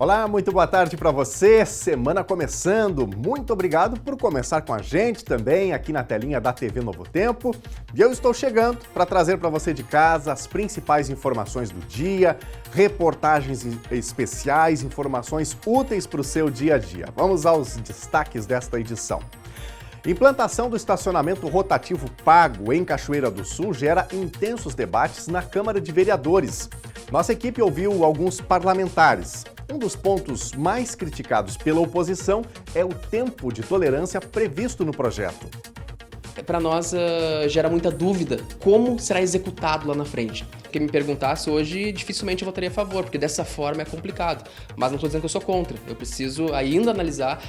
Olá, muito boa tarde para você. Semana começando. Muito obrigado por começar com a gente também aqui na telinha da TV Novo Tempo. E eu estou chegando para trazer para você de casa as principais informações do dia, reportagens especiais, informações úteis para o seu dia a dia. Vamos aos destaques desta edição. Implantação do estacionamento rotativo pago em Cachoeira do Sul gera intensos debates na Câmara de Vereadores. Nossa equipe ouviu alguns parlamentares. Um dos pontos mais criticados pela oposição é o tempo de tolerância previsto no projeto. Para nós gera muita dúvida como será executado lá na frente. Quem me perguntasse hoje, dificilmente eu votaria a favor, porque dessa forma é complicado. Mas não estou dizendo que eu sou contra, eu preciso ainda analisar.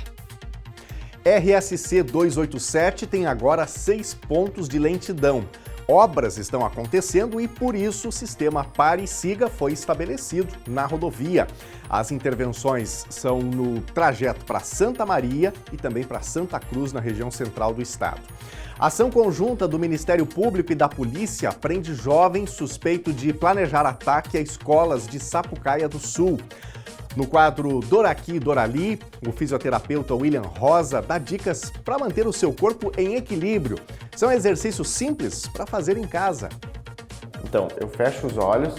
RSC 287 tem agora 6 pontos de lentidão. Obras estão acontecendo e, por isso, o sistema Pare e Siga foi estabelecido na rodovia. As intervenções são no trajeto para Santa Maria e também para Santa Cruz, na região central do estado. A ação conjunta do Ministério Público e da Polícia prende jovem suspeito de planejar ataque a escolas de Sapucaia do Sul. No quadro Doraqui Dorali, o fisioterapeuta William Rosa dá dicas para manter o seu corpo em equilíbrio. São exercícios simples para fazer em casa. Então, eu fecho os olhos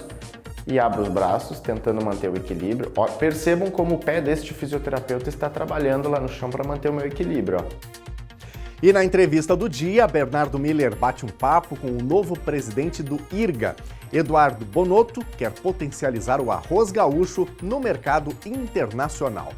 e abro os braços, tentando manter o equilíbrio. Ó, percebam como o pé deste fisioterapeuta está trabalhando lá no chão para manter o meu equilíbrio. Ó. E na entrevista do dia, Bernardo Miller bate um papo com o novo presidente do IRGA. Eduardo Bonotto quer potencializar o arroz gaúcho no mercado internacional.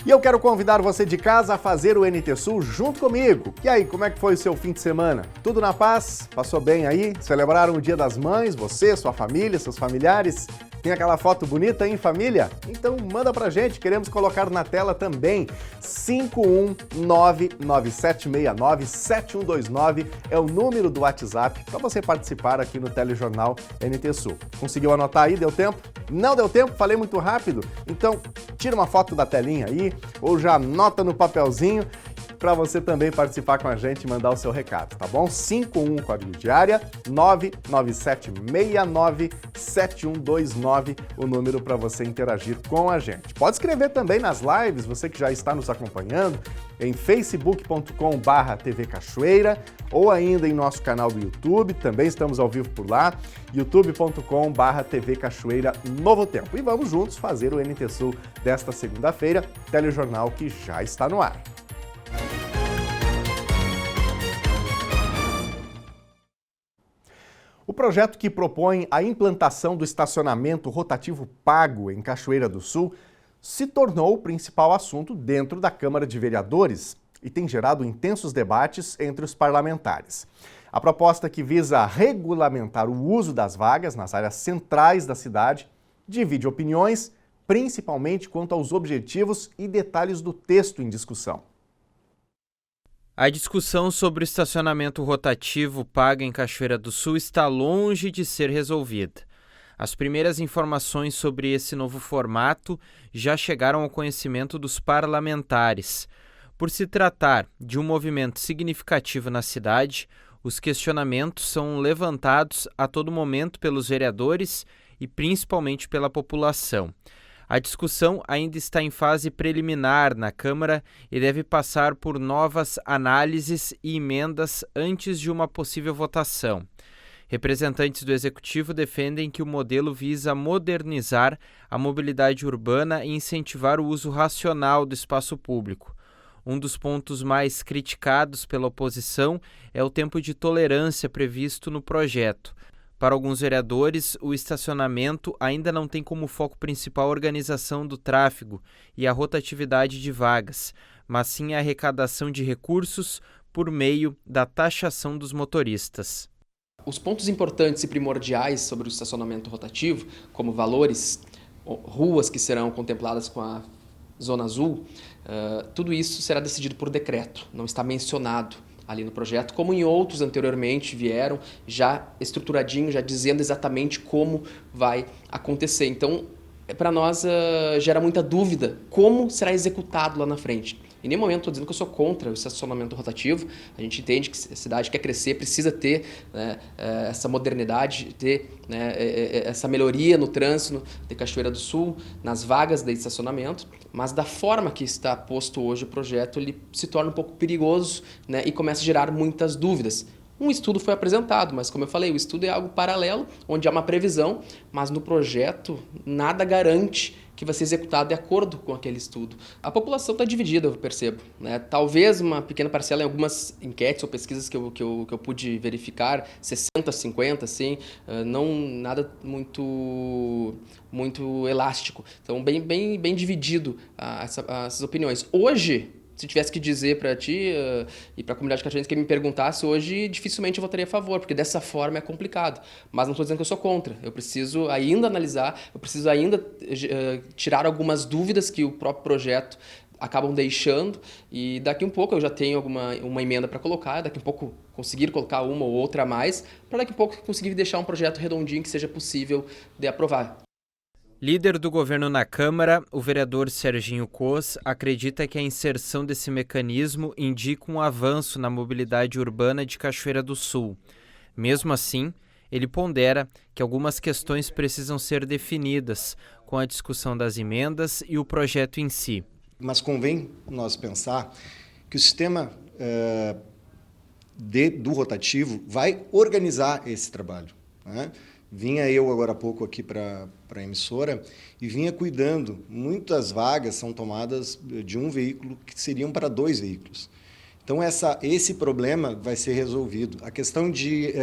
E eu quero convidar você de casa a fazer o NT Sul junto comigo. E aí, como é que foi o seu fim de semana? Tudo na paz? Passou bem aí? Celebraram o Dia das Mães? Você, sua família, seus familiares? Tem aquela foto bonita aí em família? Então manda pra gente, queremos colocar na tela também. 51997697129 é o número do WhatsApp para você participar aqui no Telejornal NT Sul. Conseguiu anotar aí? Deu tempo? Não deu tempo? Falei muito rápido? Então tira uma foto da telinha aí ou já anota no papelzinho para você também participar com a gente e mandar o seu recado, tá bom? 51 código de área 997697129, o número para você interagir com a gente. Pode escrever também nas lives, você que já está nos acompanhando, em facebook.com/TV Cachoeira ou ainda em nosso canal do YouTube, também estamos ao vivo por lá, youtube.com/TV Cachoeira Novo Tempo. E vamos juntos fazer o NT Sul desta segunda-feira, telejornal que já está no ar. O projeto que propõe a implantação do estacionamento rotativo pago em Cachoeira do Sul se tornou o principal assunto dentro da Câmara de Vereadores e tem gerado intensos debates entre os parlamentares. A proposta, que visa regulamentar o uso das vagas nas áreas centrais da cidade, divide opiniões, principalmente quanto aos objetivos e detalhes do texto em discussão. A discussão sobre o estacionamento rotativo pago em Cachoeira do Sul está longe de ser resolvida. As primeiras informações sobre esse novo formato já chegaram ao conhecimento dos parlamentares. Por se tratar de um movimento significativo na cidade, os questionamentos são levantados a todo momento pelos vereadores e principalmente pela população. A discussão ainda está em fase preliminar na Câmara e deve passar por novas análises e emendas antes de uma possível votação. Representantes do Executivo defendem que o modelo visa modernizar a mobilidade urbana e incentivar o uso racional do espaço público. Um dos pontos mais criticados pela oposição é o tempo de tolerância previsto no projeto. Para alguns vereadores, o estacionamento ainda não tem como foco principal a organização do tráfego e a rotatividade de vagas, mas sim a arrecadação de recursos por meio da taxação dos motoristas. Os pontos importantes e primordiais sobre o estacionamento rotativo, como valores, ruas que serão contempladas com a Zona Azul, tudo isso será decidido por decreto, não está mencionado ali no projeto, como em outros anteriormente vieram, já estruturadinho, já dizendo exatamente como vai acontecer. Então, para nós gera muita dúvida como será executado lá na frente. Em nenhum momento estou dizendo que eu sou contra o estacionamento rotativo. A gente entende que a cidade quer crescer, precisa ter, né, essa modernidade, ter, né, essa melhoria no trânsito de Cachoeira do Sul, nas vagas de estacionamento, mas da forma que está posto hoje o projeto, ele se torna um pouco perigoso, né, e começa a gerar muitas dúvidas. Um estudo foi apresentado, mas como eu falei, o estudo é algo paralelo, onde há uma previsão, mas no projeto nada garante que vai ser executado de acordo com aquele estudo. A população está dividida, eu percebo, né? Talvez uma pequena parcela em algumas enquetes ou pesquisas que eu pude verificar, 60, 50, assim, não nada muito elástico. Então, bem dividido essas opiniões. Hoje, se tivesse que dizer para ti e para a comunidade catarinense que me perguntasse hoje, dificilmente eu votaria a favor, porque dessa forma é complicado. Mas não estou dizendo que eu sou contra. Eu preciso ainda analisar, eu preciso ainda tirar algumas dúvidas que o próprio projeto acabam deixando, e daqui um pouco eu já tenho uma emenda para colocar, daqui um pouco conseguir colocar uma ou outra a mais, para daqui um pouco conseguir deixar um projeto redondinho que seja possível de aprovar. Líder do governo na Câmara, o vereador Serginho Cos acredita que a inserção desse mecanismo indica um avanço na mobilidade urbana de Cachoeira do Sul. Mesmo assim, ele pondera que algumas questões precisam ser definidas com a discussão das emendas e o projeto em si. Mas convém nós pensar que o sistema do rotativo vai organizar esse trabalho, né? Vinha eu agora há pouco aqui para a emissora e vinha cuidando. Muitas vagas são tomadas de um veículo que seriam para 2 veículos. Então, esse problema vai ser resolvido. A questão de,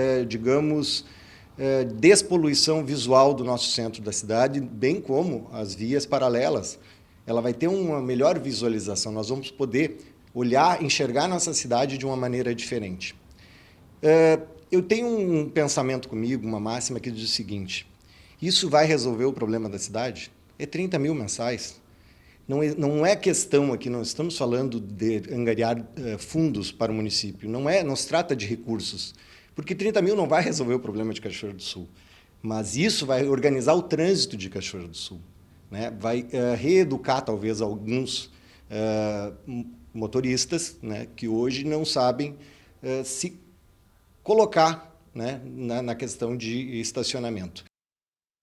despoluição visual do nosso centro da cidade, bem como as vias paralelas, ela vai ter uma melhor visualização. Nós vamos poder olhar, enxergar nossa cidade de uma maneira diferente. Eu tenho um pensamento comigo, uma máxima que diz o seguinte: isso vai resolver o problema da cidade? É 30 mil mensais. Não é questão aqui, não estamos falando de angariar fundos para o município, não se trata de recursos, porque 30 mil não vai resolver o problema de Cachoeira do Sul, mas isso vai organizar o trânsito de Cachoeira do Sul, né? Vai reeducar talvez alguns motoristas, né, que hoje não sabem se colocar, né, na questão de estacionamento.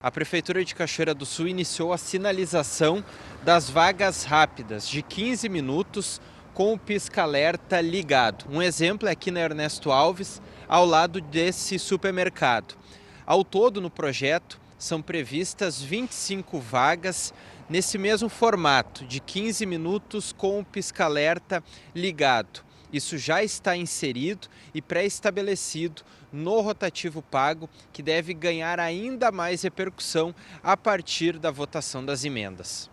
A Prefeitura de Cachoeira do Sul iniciou a sinalização das vagas rápidas de 15 minutos com o pisca-alerta ligado. Um exemplo é aqui na Ernesto Alves, ao lado desse supermercado. Ao todo, no projeto, são previstas 25 vagas nesse mesmo formato, de 15 minutos com o pisca-alerta ligado. Isso já está inserido e pré-estabelecido no rotativo pago, que deve ganhar ainda mais repercussão a partir da votação das emendas.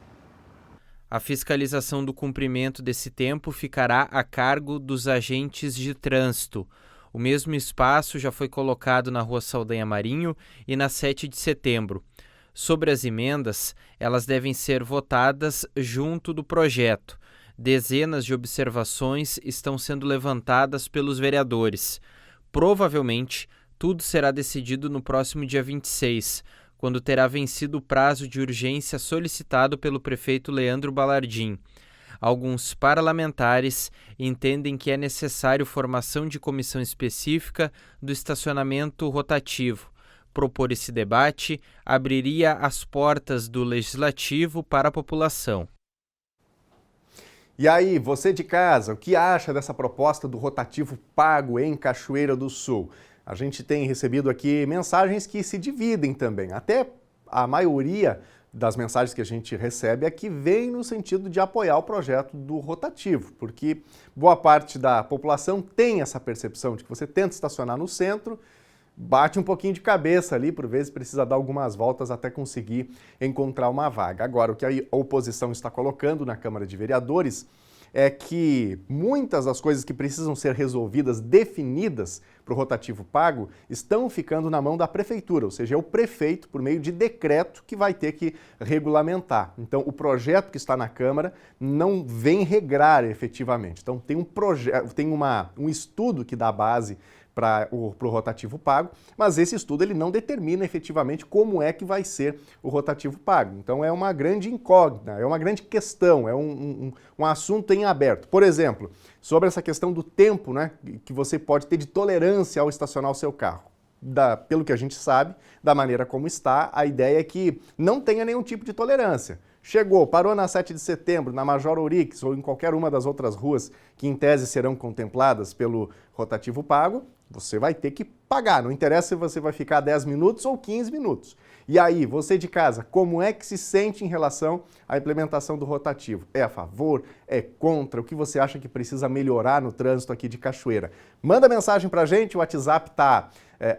A fiscalização do cumprimento desse tempo ficará a cargo dos agentes de trânsito. O mesmo espaço já foi colocado na Rua Saldanha Marinho e na 7 de setembro. Sobre as emendas, elas devem ser votadas junto do projeto. Dezenas de observações estão sendo levantadas pelos vereadores. Provavelmente, tudo será decidido no próximo dia 26, quando terá vencido o prazo de urgência solicitado pelo prefeito Leandro Balardim. Alguns parlamentares entendem que é necessário formação de comissão específica do estacionamento rotativo. Propor esse debate abriria as portas do legislativo para a população. E aí, você de casa, o que acha dessa proposta do rotativo pago em Cachoeira do Sul? A gente tem recebido aqui mensagens que se dividem também. Até a maioria das mensagens que a gente recebe aqui vem no sentido de apoiar o projeto do rotativo, porque boa parte da população tem essa percepção de que você tenta estacionar no centro, bate um pouquinho de cabeça ali, por vezes precisa dar algumas voltas até conseguir encontrar uma vaga. Agora, o que a oposição está colocando na Câmara de Vereadores é que muitas das coisas que precisam ser resolvidas, definidas para o rotativo pago, estão ficando na mão da Prefeitura, ou seja, é o prefeito, por meio de decreto, que vai ter que regulamentar. Então, o projeto que está na Câmara não vem regrar efetivamente. Então, tem um estudo que dá base para o rotativo pago, mas esse estudo ele não determina efetivamente como é que vai ser o rotativo pago. Então é uma grande incógnita, é uma grande questão, é um assunto em aberto. Por exemplo, sobre essa questão do tempo, né, que você pode ter de tolerância ao estacionar o seu carro. Pelo que a gente sabe, da maneira como está, a ideia é que não tenha nenhum tipo de tolerância. Chegou, parou na 7 de setembro, na Major Ourix ou em qualquer uma das outras ruas que em tese serão contempladas pelo rotativo pago, você vai ter que pagar. Não interessa se você vai ficar 10 minutos ou 15 minutos. E aí, você de casa, como é que se sente em relação à implementação do rotativo? É a favor? É contra? O que você acha que precisa melhorar no trânsito aqui de Cachoeira? Manda mensagem pra gente, o WhatsApp está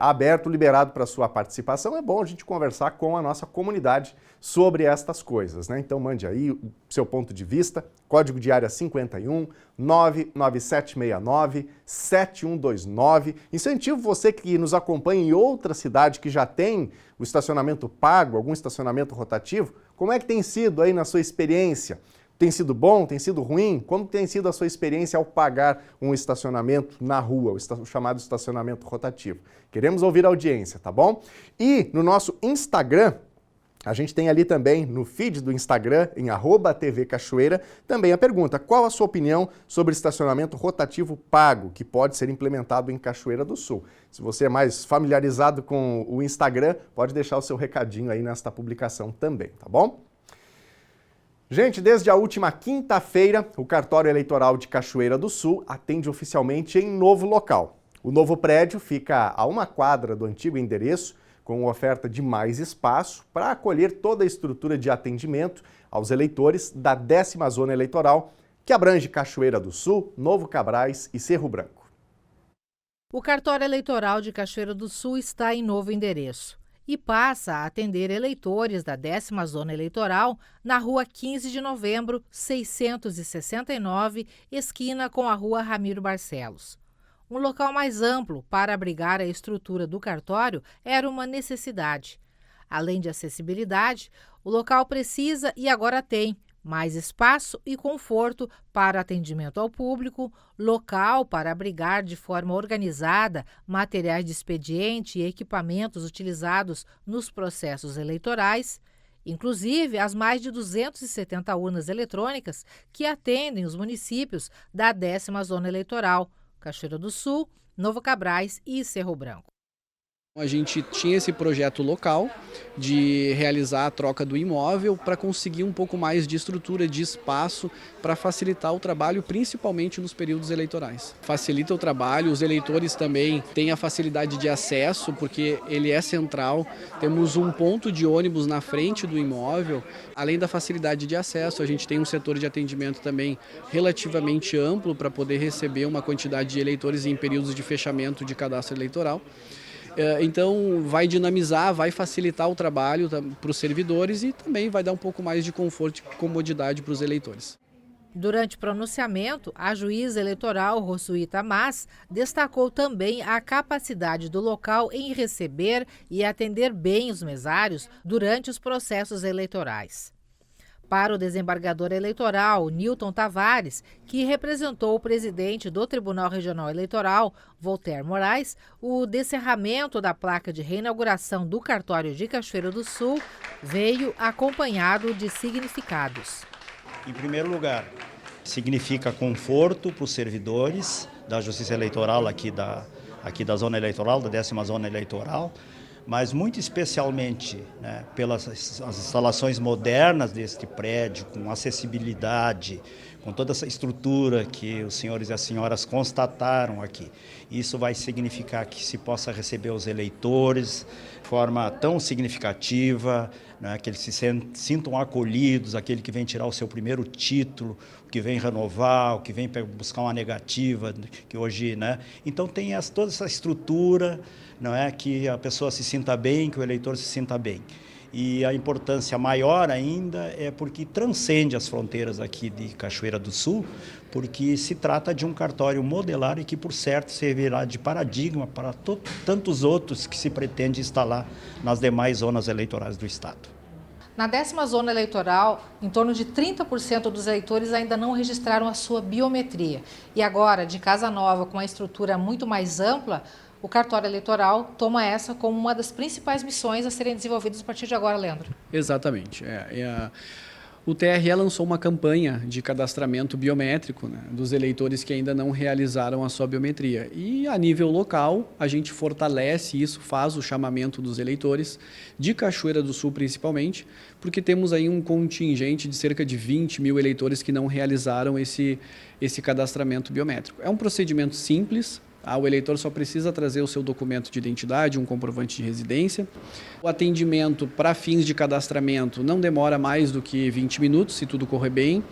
aberto, liberado para sua participação. É bom a gente conversar com a nossa comunidade sobre estas coisas, né? Então mande aí o seu ponto de vista, código de área 51 99769 7129. Incentivo você que nos acompanha em outra cidade que já tem o estacionamento pago, algum estacionamento rotativo. Como é que tem sido aí na sua experiência? Tem sido bom? Tem sido ruim? Como tem sido a sua experiência ao pagar um estacionamento na rua, o chamado estacionamento rotativo? Queremos ouvir a audiência, tá bom? E no nosso Instagram, a gente tem ali também, no feed do Instagram, em @tvcachoeira, também a pergunta: qual a sua opinião sobre estacionamento rotativo pago, que pode ser implementado em Cachoeira do Sul? Se você é mais familiarizado com o Instagram, pode deixar o seu recadinho aí nesta publicação também, tá bom? Gente, desde a última quinta-feira, o Cartório Eleitoral de Cachoeira do Sul atende oficialmente em novo local. O novo prédio fica a 1 quadra do antigo endereço, com oferta de mais espaço para acolher toda a estrutura de atendimento aos eleitores da 10ª Zona Eleitoral, que abrange Cachoeira do Sul, Novo Cabrais e Cerro Branco. O Cartório Eleitoral de Cachoeira do Sul está em novo endereço e passa a atender eleitores da 10ª Zona Eleitoral na Rua 15 de Novembro, 669, esquina com a Rua Ramiro Barcelos. Um local mais amplo para abrigar a estrutura do cartório era uma necessidade. Além de acessibilidade, o local precisa e agora tem mais espaço e conforto para atendimento ao público, local para abrigar de forma organizada materiais de expediente e equipamentos utilizados nos processos eleitorais, inclusive as mais de 270 urnas eletrônicas que atendem os municípios da 10ª Zona Eleitoral, Cachoeira do Sul, Novo Cabrais e Cerro Branco. A gente tinha esse projeto local de realizar a troca do imóvel para conseguir um pouco mais de estrutura, de espaço para facilitar o trabalho, principalmente nos períodos eleitorais. Facilita o trabalho, os eleitores também têm a facilidade de acesso, porque ele é central. Temos um ponto de ônibus na frente do imóvel. Além da facilidade de acesso, a gente tem um setor de atendimento também relativamente amplo para poder receber uma quantidade de eleitores em períodos de fechamento de cadastro eleitoral. Então vai dinamizar, vai facilitar o trabalho para os servidores e também vai dar um pouco mais de conforto e comodidade para os eleitores. Durante o pronunciamento, a juíza eleitoral Rossuíta Mas destacou também a capacidade do local em receber e atender bem os mesários durante os processos eleitorais. Para o desembargador eleitoral, Nilton Tavares, que representou o presidente do Tribunal Regional Eleitoral, Voltaire Moraes, o descerramento da placa de reinauguração do cartório de Cachoeira do Sul veio acompanhado de significados. Em primeiro lugar, significa conforto para os servidores da Justiça Eleitoral aqui da Zona Eleitoral, da 10ª Zona Eleitoral, mas muito especialmente, né, pelas as instalações modernas deste prédio, com acessibilidade, com toda essa estrutura que os senhores e as senhoras constataram aqui. Isso vai significar que se possa receber os eleitores de forma tão significativa, né, que eles se sintam acolhidos, aquele que vem tirar o seu primeiro título, o que vem renovar, o que vem buscar uma negativa, que hoje, né? Então tem toda essa estrutura, não é, que a pessoa se sinta bem, que o eleitor se sinta bem. E a importância maior ainda é porque transcende as fronteiras aqui de Cachoeira do Sul, porque se trata de um cartório modelar e que, por certo, servirá de paradigma para tantos outros que se pretende instalar nas demais zonas eleitorais do Estado. Na 10ª zona eleitoral, em torno de 30% dos eleitores ainda não registraram a sua biometria. E agora, de Casa Nova, com uma estrutura muito mais ampla, o cartório eleitoral toma essa como uma das principais missões a serem desenvolvidas a partir de agora, Leandro. Exatamente. O TRE lançou uma campanha de cadastramento biométrico, né, dos eleitores que ainda não realizaram a sua biometria. E a nível local, a gente fortalece isso, faz o chamamento dos eleitores, de Cachoeira do Sul principalmente, porque temos aí um contingente de cerca de 20 mil eleitores que não realizaram esse cadastramento biométrico. É um procedimento simples. O eleitor só precisa trazer o seu documento de identidade, um comprovante de residência. O atendimento para fins de cadastramento não demora mais do que 20 minutos, se tudo correr bem,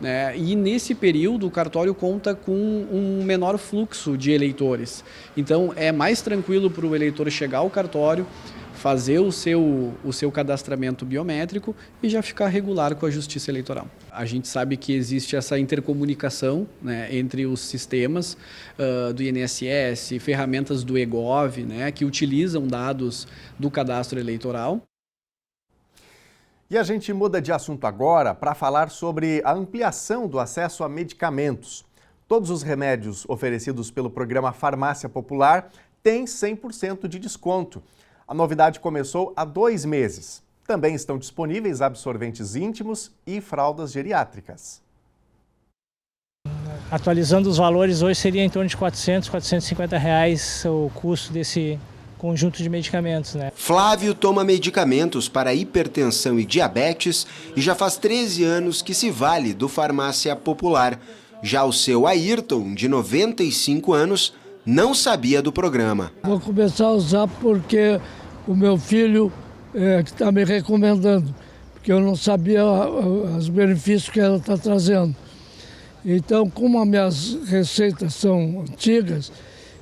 né? E nesse período o cartório conta com um menor fluxo de eleitores. Então é mais tranquilo para o eleitor chegar ao cartório, fazer o seu cadastramento biométrico e já ficar regular com a Justiça Eleitoral. A gente sabe que existe essa intercomunicação, né, entre os sistemas do INSS, ferramentas do eGov, né, que utilizam dados do cadastro eleitoral. E a gente muda de assunto agora para falar sobre a ampliação do acesso a medicamentos. Todos os remédios oferecidos pelo programa Farmácia Popular têm 100% de desconto. A novidade começou há 2 meses. Também estão disponíveis absorventes íntimos e fraldas geriátricas. Atualizando os valores, hoje seria em torno de R$ 450 o custo desse conjunto de medicamentos, né? Flávio toma medicamentos para hipertensão e diabetes e já faz 13 anos que se vale do Farmácia Popular. Já o seu Ayrton, de 95 anos, não sabia do programa. Vou começar a usar porque o meu filho que está me recomendando, porque eu não sabia os benefícios que ela está trazendo. Então, como as minhas receitas são antigas,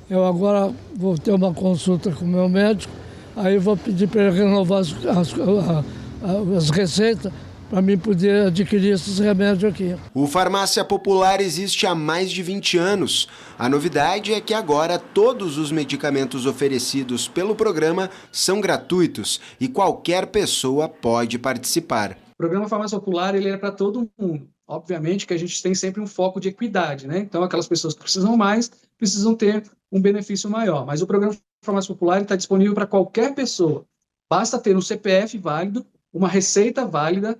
eu agora vou ter uma consulta com o meu médico, aí vou pedir para ele renovar as receitas, para mim poder adquirir esses remédios aqui. O Farmácia Popular existe há mais de 20 anos. A novidade é que agora todos os medicamentos oferecidos pelo programa são gratuitos e qualquer pessoa pode participar. O programa Farmácia Popular ele é para todo mundo. Obviamente que a gente tem sempre um foco de equidade, né? Então aquelas pessoas que precisam mais precisam ter um benefício maior. Mas o programa Farmácia Popular está disponível para qualquer pessoa. Basta ter um CPF válido, uma receita válida.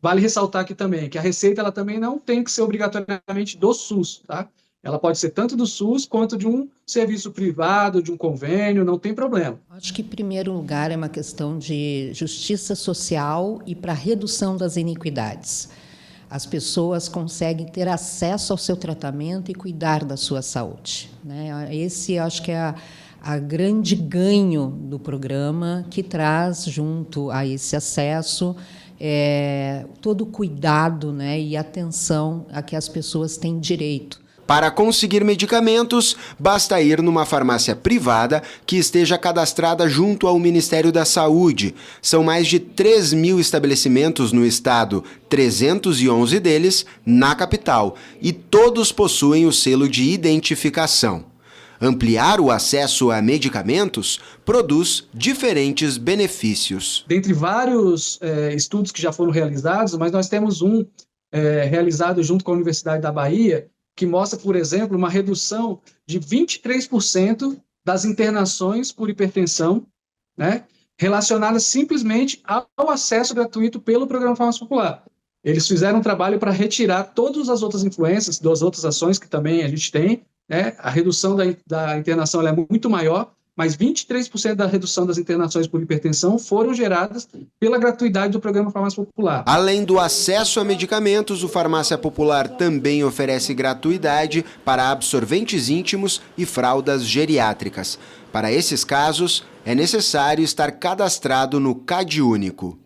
Vale ressaltar aqui também que a receita ela também não tem que ser obrigatoriamente do SUS, tá? Ela pode ser tanto do SUS quanto de um serviço privado, de um convênio, não tem problema. Acho que, em primeiro lugar, é uma questão de justiça social e para redução das iniquidades. As pessoas conseguem ter acesso ao seu tratamento e cuidar da sua saúde, né? Esse, acho que é a grande ganho do programa, que traz, junto a esse acesso, todo o cuidado, né, e atenção a que as pessoas têm direito. Para conseguir medicamentos, basta ir numa farmácia privada que esteja cadastrada junto ao Ministério da Saúde. São mais de 3.000 estabelecimentos no estado, 311 deles na capital, e todos possuem o selo de identificação. Ampliar o acesso a medicamentos produz diferentes benefícios. Dentre vários estudos que já foram realizados, mas nós temos um realizado junto com a Universidade da Bahia, que mostra, por exemplo, uma redução de 23% das internações por hipertensão, né, relacionadas simplesmente ao acesso gratuito pelo Programa Farmácia Popular. Eles fizeram um trabalho para retirar todas as outras influências, das outras ações que também a gente tem, né? A redução da internação ela é muito maior, mas 23% da redução das internações por hipertensão foram geradas pela gratuidade do Programa Farmácia Popular. Além do acesso a medicamentos, o Farmácia Popular também oferece gratuidade para absorventes íntimos e fraldas geriátricas. Para esses casos, é necessário estar cadastrado no CadÚnico.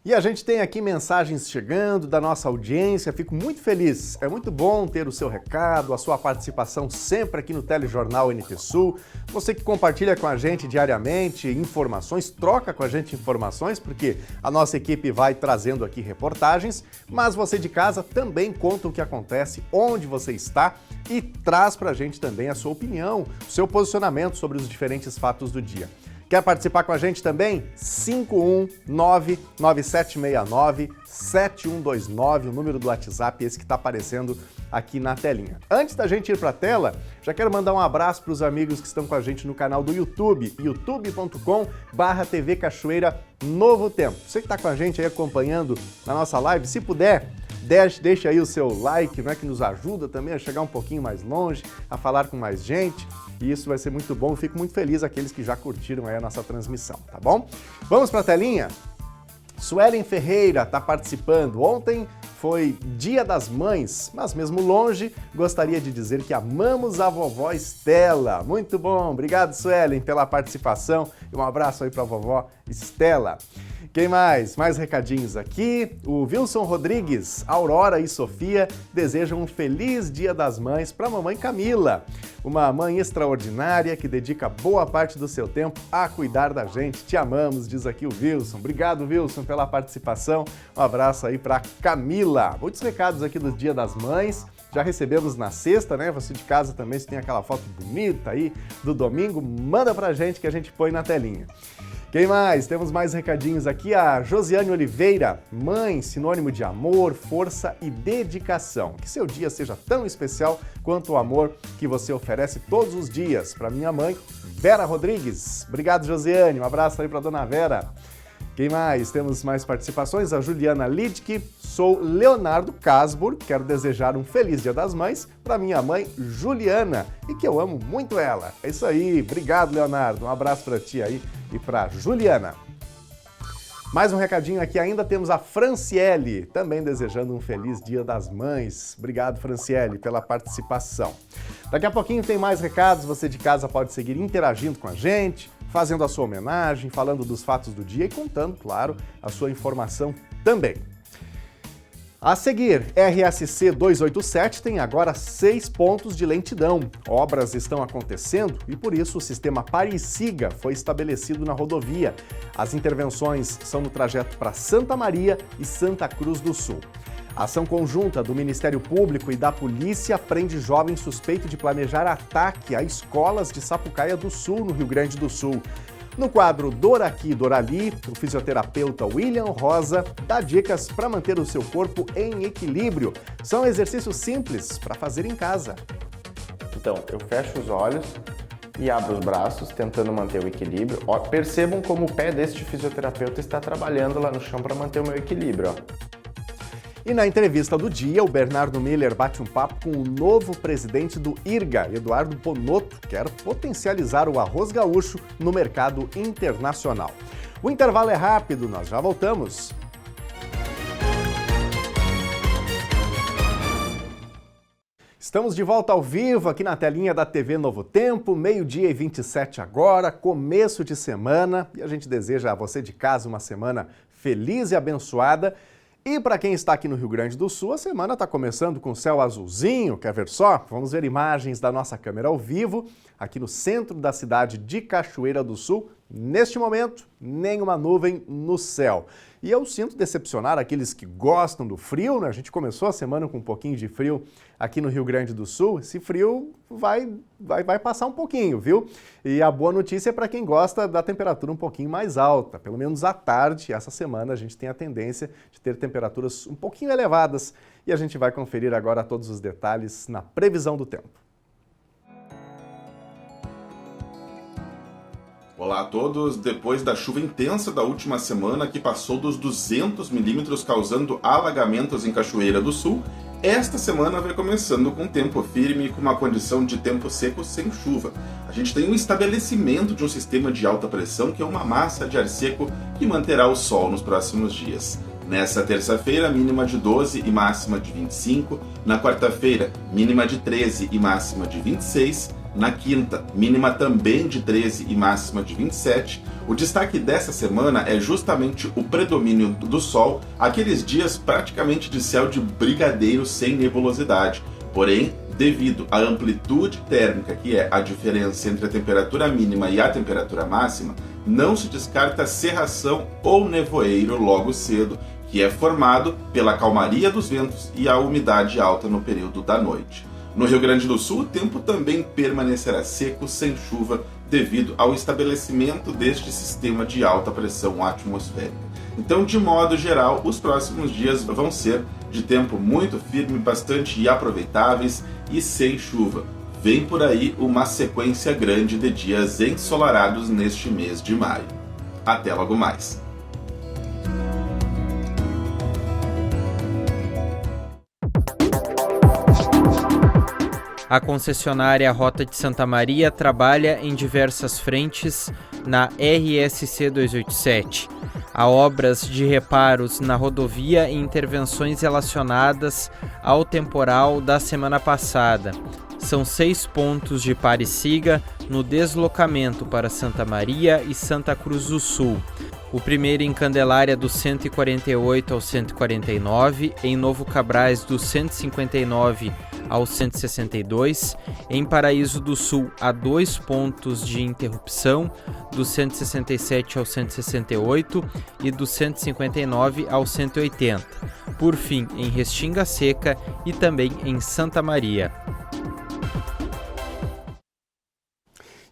E a gente tem aqui mensagens chegando da nossa audiência, fico muito feliz. É muito bom ter o seu recado, a sua participação sempre aqui no Telejornal NT Sul. Você que compartilha com a gente diariamente informações, troca com a gente informações, porque a nossa equipe vai trazendo aqui reportagens, mas você de casa também conta o que acontece, onde você está e traz pra gente também a sua opinião, o seu posicionamento sobre os diferentes fatos do dia. Quer participar com a gente também? 51997697129, o número do WhatsApp, esse que está aparecendo aqui na telinha. Antes da gente ir para a tela, já quero mandar um abraço para os amigos que estão com a gente no canal do YouTube, youtube.com/TV Cachoeira Novo Tempo. Você que está com a gente aí acompanhando na nossa live, se puder, deixa aí o seu like, que nos ajuda também a chegar um pouquinho mais longe, a falar com mais gente. E isso vai ser muito bom, eu fico muito feliz aqueles que já curtiram aí a nossa transmissão, tá bom? Vamos para a telinha? Suelen Ferreira está participando. Ontem foi Dia das Mães, mas mesmo longe, gostaria de dizer que amamos a vovó Estela. Muito bom, obrigado Suelen pela participação e um abraço aí para a vovó Estela. Quem mais? Mais recadinhos aqui. O Wilson Rodrigues, Aurora e Sofia desejam um feliz Dia das Mães para a mamãe Camila, uma mãe extraordinária que dedica boa parte do seu tempo a cuidar da gente. Te amamos, diz aqui o Wilson. Obrigado, Wilson, pela participação. Um abraço aí para Camila. Muitos recados aqui do Dia das Mães. Já recebemos na sexta, né? Você de casa também, se tem aquela foto bonita aí do domingo, manda pra gente que a gente põe na telinha. Quem mais? Temos mais recadinhos aqui. A Josiane Oliveira, mãe, sinônimo de amor, força e dedicação. Que seu dia seja tão especial quanto o amor que você oferece todos os dias. Para minha mãe, Vera Rodrigues. Obrigado, Josiane. Um abraço aí para dona Vera. Quem mais? Temos mais participações. A Juliana Lidke. Sou Leonardo Casbur. Quero desejar um feliz Dia das Mães para minha mãe, Juliana, e que eu amo muito ela. É isso aí. Obrigado, Leonardo. Um abraço para ti aí e para Juliana. Mais um recadinho aqui, ainda temos a Franciele, também desejando um feliz Dia das Mães. Obrigado, Franciele, pela participação. Daqui a pouquinho tem mais recados, você de casa pode seguir interagindo com a gente, fazendo a sua homenagem, falando dos fatos do dia e contando, claro, a sua informação também. A seguir, RSC 287 tem agora 6 pontos de lentidão. Obras estão acontecendo e, por isso, o sistema Pare e Siga foi estabelecido na rodovia. As intervenções são no trajeto para Santa Maria e Santa Cruz do Sul. A ação conjunta do Ministério Público e da Polícia prende jovem suspeito de planejar ataque a escolas de Sapucaia do Sul, no Rio Grande do Sul. No quadro Dor Aqui, Dor Ali, o fisioterapeuta William Rosa dá dicas para manter o seu corpo em equilíbrio. São exercícios simples para fazer em casa. Então, eu fecho os olhos e abro os braços, tentando manter o equilíbrio. Ó, percebam como o pé deste fisioterapeuta está trabalhando lá no chão para manter o meu equilíbrio. Ó. E na entrevista do dia, o Bernardo Miller bate um papo com o novo presidente do IRGA, Eduardo Bonotto, que quer potencializar o arroz gaúcho no mercado internacional. O intervalo é rápido, nós já voltamos. Estamos de volta ao vivo aqui na telinha da TV Novo Tempo, 12h27 agora, começo de semana, e a gente deseja a você de casa uma semana feliz e abençoada. E para quem está aqui no Rio Grande do Sul, a semana está começando com céu azulzinho, quer ver só? Vamos ver imagens da nossa câmera ao vivo, aqui no centro da cidade de Cachoeira do Sul. Neste momento, nenhuma nuvem no céu. E eu sinto decepcionar aqueles que gostam do frio, né? A gente começou a semana com um pouquinho de frio aqui no Rio Grande do Sul. Esse frio vai passar um pouquinho, viu? E a boa notícia é para quem gosta da temperatura um pouquinho mais alta. Pelo menos à tarde, essa semana, a gente tem a tendência de ter temperaturas um pouquinho elevadas. E a gente vai conferir agora todos os detalhes na previsão do tempo. Olá a todos! Depois da chuva intensa da última semana, que passou dos 200 milímetros, causando alagamentos em Cachoeira do Sul, esta semana vai começando com tempo firme e com uma condição de tempo seco sem chuva. A gente tem um estabelecimento de um sistema de alta pressão, que é uma massa de ar seco que manterá o sol nos próximos dias. Nessa terça-feira, mínima de 12 e máxima de 25. Na quarta-feira, mínima de 13 e máxima de 26. Na quinta, mínima também de 13 e máxima de 27. O destaque dessa semana é justamente o predomínio do sol, aqueles dias praticamente de céu de brigadeiro sem nebulosidade. Porém, devido à amplitude térmica, que é a diferença entre a temperatura mínima e a temperatura máxima, não se descarta cerração ou nevoeiro logo cedo, que é formado pela calmaria dos ventos e a umidade alta no período da noite. No Rio Grande do Sul, o tempo também permanecerá seco, sem chuva, devido ao estabelecimento deste sistema de alta pressão atmosférica. Então, de modo geral, os próximos dias vão ser de tempo muito firme, bastante aproveitáveis e sem chuva. Vem por aí uma sequência grande de dias ensolarados neste mês de maio. Até logo mais! A concessionária Rota de Santa Maria trabalha em diversas frentes na RSC 287. Há obras de reparos na rodovia e intervenções relacionadas ao temporal da semana passada. São 6 pontos de pare e siga no deslocamento para Santa Maria e Santa Cruz do Sul. O primeiro em Candelária do 148 ao 149, em Novo Cabrais do 159 ao 162, em Paraíso do Sul há 2 pontos de interrupção, do 167 ao 168 e do 159 ao 180. Por fim, em Restinga Seca e também em Santa Maria.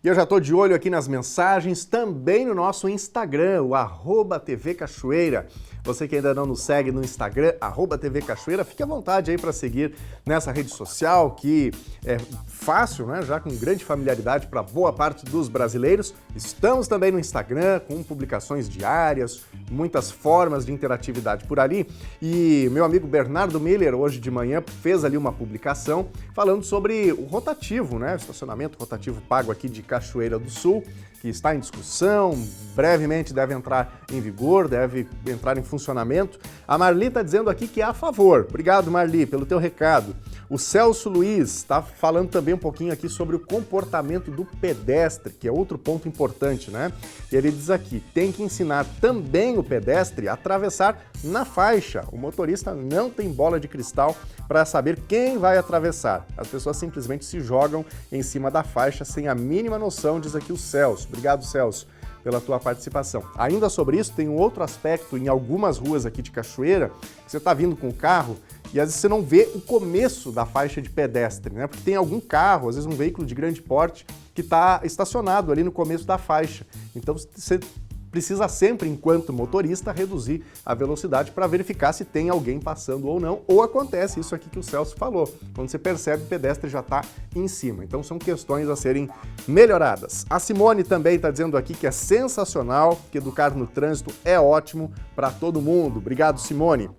E eu já estou de olho aqui nas mensagens, também no nosso Instagram, o @TV Cachoeira. Você que ainda não nos segue no Instagram, @TV Cachoeira, fique à vontade aí para seguir nessa rede social que é fácil, né? Já com grande familiaridade para boa parte dos brasileiros. Estamos também no Instagram com publicações diárias, muitas formas de interatividade por ali. E meu amigo Bernardo Miller, hoje de manhã, fez ali uma publicação falando sobre o rotativo, né? O estacionamento rotativo pago aqui de Cachoeira do Sul, que está em discussão, brevemente deve entrar em vigor, deve entrar em funcionamento. A Marli está dizendo aqui que é a favor. Obrigado, Marli, pelo teu recado. O Celso Luiz está falando também um pouquinho aqui sobre o comportamento do pedestre, que é outro ponto importante, né? E ele diz aqui, tem que ensinar também o pedestre a atravessar na faixa. O motorista não tem bola de cristal para saber quem vai atravessar. As pessoas simplesmente se jogam em cima da faixa sem a mínima noção, diz aqui o Celso. Obrigado, Celso, pela tua participação. Ainda sobre isso, tem um outro aspecto em algumas ruas aqui de Cachoeira, que você está vindo com o carro e às vezes você não vê o começo da faixa de pedestre, né? Porque tem algum carro, às vezes um veículo de grande porte, que está estacionado ali no começo da faixa. Então você precisa sempre, enquanto motorista, reduzir a velocidade para verificar se tem alguém passando ou não, ou acontece isso aqui que o Celso falou, quando você percebe que o pedestre já está em cima. Então são questões a serem melhoradas. A Simone também está dizendo aqui que é sensacional, que educar no trânsito é ótimo para todo mundo. Obrigado, Simone.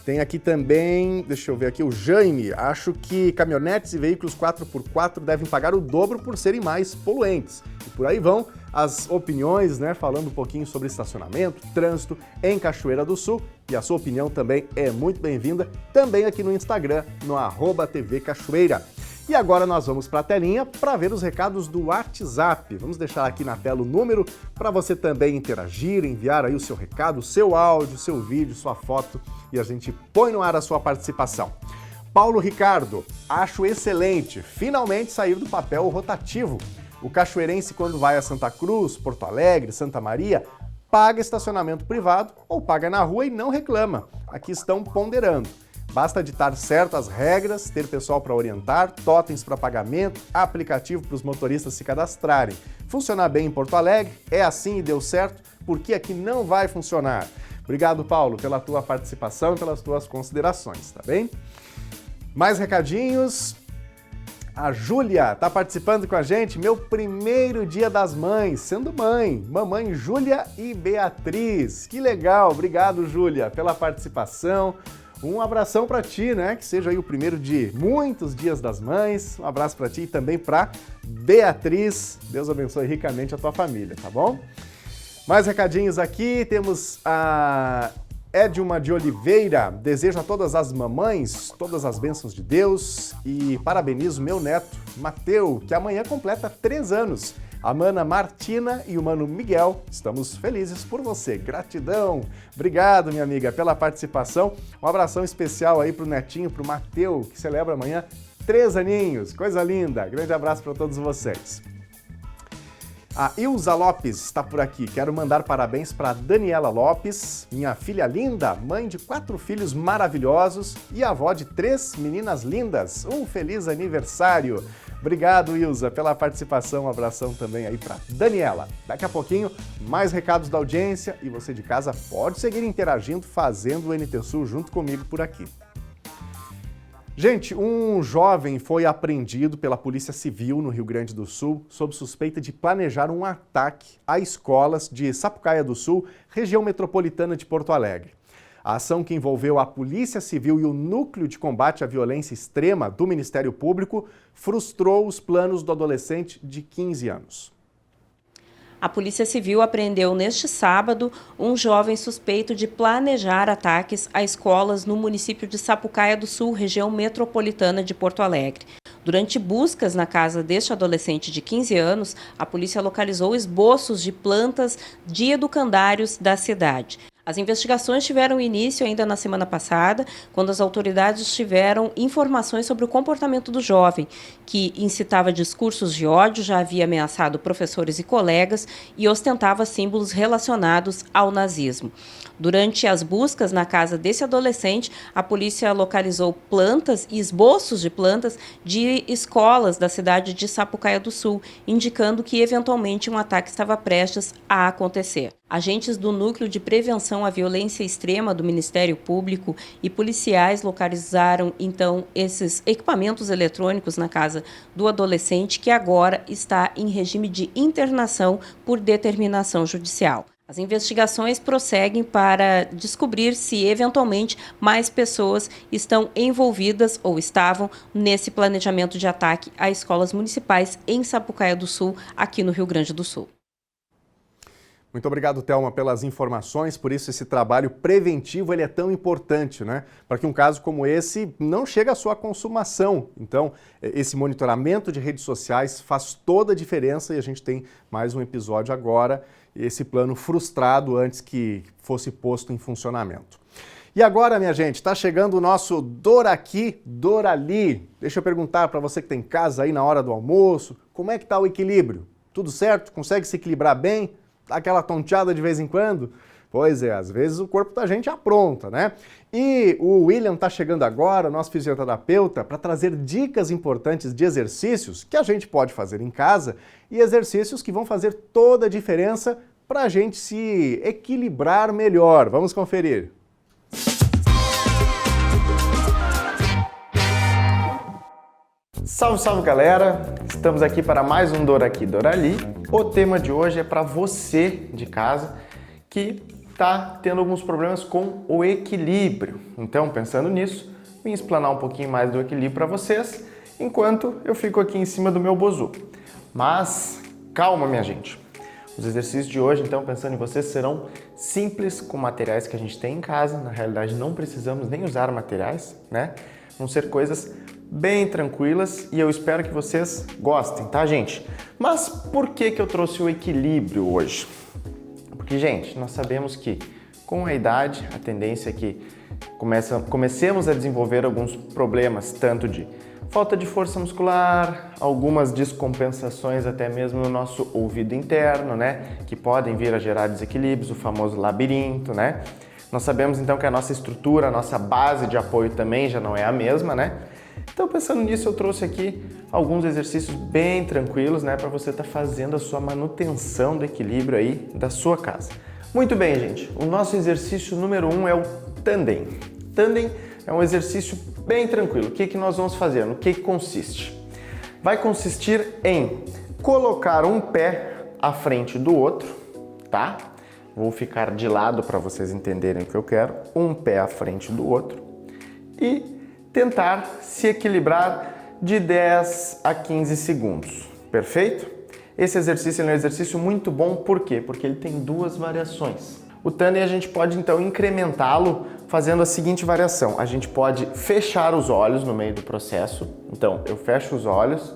Tem aqui também, deixa eu ver aqui, o Jaime. Acho que caminhonetes e veículos 4x4 devem pagar o dobro por serem mais poluentes. E por aí vão as opiniões, né? Falando um pouquinho sobre estacionamento, trânsito em Cachoeira do Sul. E a sua opinião também é muito bem-vinda, também aqui no Instagram, no @TV Cachoeira. E agora nós vamos para a telinha para ver os recados do WhatsApp. Vamos deixar aqui na tela o número para você também interagir, enviar aí o seu recado, o seu áudio, o seu vídeo, sua foto e a gente põe no ar a sua participação. Paulo Ricardo, acho excelente, finalmente sair do papel rotativo. O cachoeirense, quando vai a Santa Cruz, Porto Alegre, Santa Maria, paga estacionamento privado ou paga na rua e não reclama. Aqui estão ponderando. Basta ditar certas regras, ter pessoal para orientar, totens para pagamento, aplicativo para os motoristas se cadastrarem. Funcionar bem em Porto Alegre, é assim e deu certo, porque aqui não vai funcionar. Obrigado, Paulo, pela tua participação e pelas tuas considerações, tá bem? Mais recadinhos. A Júlia está participando com a gente, meu primeiro dia das mães, sendo mãe. Mamãe Júlia e Beatriz. Que legal, obrigado, Júlia, pela participação. Um abração para ti, né? Que seja aí o primeiro de muitos dias das mães. Um abraço para ti e também para Beatriz. Deus abençoe ricamente a tua família, tá bom? Mais recadinhos aqui. Temos a Edilma de Oliveira. Desejo a todas as mamães todas as bênçãos de Deus e parabenizo meu neto, Mateu, que amanhã completa 3 anos. A mana Martina e o mano Miguel, estamos felizes por você. Gratidão. Obrigado, minha amiga, pela participação. Um abração especial aí pro netinho, pro Mateu, que celebra amanhã 3 aninhos. Coisa linda. Grande abraço para todos vocês. A Ilza Lopes está por aqui. Quero mandar parabéns para Daniela Lopes, minha filha linda, mãe de 4 filhos maravilhosos e avó de 3 meninas lindas. Um feliz aniversário! Obrigado, Ilza, pela participação. Um abração também aí para Daniela. Daqui a pouquinho, mais recados da audiência e você de casa pode seguir interagindo, fazendo o NT Sul junto comigo por aqui. Gente, um jovem foi apreendido pela Polícia Civil no Rio Grande do Sul sob suspeita de planejar um ataque a escolas de Sapucaia do Sul, região metropolitana de Porto Alegre. A ação que envolveu a Polícia Civil e o Núcleo de Combate à Violência Extrema do Ministério Público frustrou os planos do adolescente de 15 anos. A Polícia Civil apreendeu neste sábado um jovem suspeito de planejar ataques a escolas no município de Sapucaia do Sul, região metropolitana de Porto Alegre. Durante buscas na casa deste adolescente de 15 anos, a polícia localizou esboços de plantas de educandários da cidade. As investigações tiveram início ainda na semana passada, quando as autoridades tiveram informações sobre o comportamento do jovem, que incitava discursos de ódio, já havia ameaçado professores e colegas e ostentava símbolos relacionados ao nazismo. Durante as buscas na casa desse adolescente, a polícia localizou plantas e esboços de plantas de escolas da cidade de Sapucaia do Sul, indicando que eventualmente um ataque estava prestes a acontecer. Agentes do Núcleo de Prevenção à Violência Extrema do Ministério Público e policiais localizaram, então, esses equipamentos eletrônicos na casa do adolescente, que agora está em regime de internação por determinação judicial. As investigações prosseguem para descobrir se, eventualmente, mais pessoas estão envolvidas ou estavam nesse planejamento de ataque a escolas municipais em Sapucaia do Sul, aqui no Rio Grande do Sul. Muito obrigado, Thelma, pelas informações. Por isso, esse trabalho preventivo ele é tão importante, né? Para que um caso como esse não chegue à sua consumação. Então, esse monitoramento de redes sociais faz toda a diferença e a gente tem mais um episódio agora, esse plano frustrado antes que fosse posto em funcionamento. E agora, minha gente, está chegando o nosso Dor Aqui, Dor Ali. Deixa eu perguntar para você que tem casa aí na hora do almoço, como é que está o equilíbrio? Tudo certo? Consegue se equilibrar bem? Dá aquela tonteada de vez em quando? Pois é, às vezes o corpo da gente apronta, né? E o William está chegando agora, nosso fisioterapeuta, para trazer dicas importantes de exercícios que a gente pode fazer em casa e exercícios que vão fazer toda a diferença para a gente se equilibrar melhor. Vamos conferir. Salve, salve galera! Estamos aqui para mais um Dor Aqui, Dor Ali. O tema de hoje é para você de casa que está tendo alguns problemas com o equilíbrio. Então, pensando nisso, vim explanar um pouquinho mais do equilíbrio para vocês, enquanto eu fico aqui em cima do meu bozu. Mas calma, minha gente! Os exercícios de hoje, então, pensando em vocês, serão simples com materiais que a gente tem em casa. Na realidade, não precisamos nem usar materiais, né? Vão ser coisas bem tranquilas e eu espero que vocês gostem, tá, gente? Mas por que eu trouxe o equilíbrio hoje? Porque, gente, nós sabemos que com a idade a tendência é que comecemos a desenvolver alguns problemas, tanto de falta de força muscular, algumas descompensações até mesmo no nosso ouvido interno, né? Que podem vir a gerar desequilíbrios, o famoso labirinto, né? Nós sabemos então que a nossa estrutura, a nossa base de apoio também já não é a mesma, né? Então, pensando nisso, eu trouxe aqui alguns exercícios bem tranquilos, né, para você estar fazendo a sua manutenção do equilíbrio aí da sua casa. Muito bem, gente. O nosso exercício número 1 é o tandem. Tandem é um exercício bem tranquilo. O que nós vamos fazer? No que consiste? Vai consistir em colocar um pé à frente do outro, tá? Vou ficar de lado para vocês entenderem o que eu quero. Um pé à frente do outro e tentar se equilibrar de 10 a 15 segundos, perfeito? Esse exercício é um exercício muito bom, por quê? Porque ele tem duas variações. O tandem a gente pode então incrementá-lo fazendo a seguinte variação. A gente pode fechar os olhos no meio do processo, então eu fecho os olhos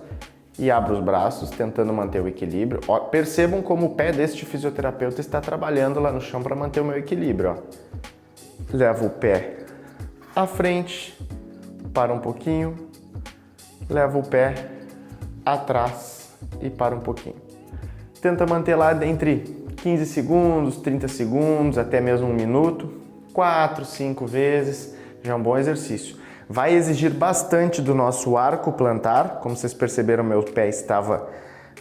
e abro os braços tentando manter o equilíbrio. Ó, percebam como o pé deste fisioterapeuta está trabalhando lá no chão para manter o meu equilíbrio. Ó. Levo o pé à frente, para um pouquinho, levo o pé atrás e para um pouquinho. Tenta manter lá entre 15 segundos, 30 segundos, até mesmo 1 minuto. 4, 5 vezes, já é um bom exercício. Vai exigir bastante do nosso arco plantar. Como vocês perceberam, meu pé estava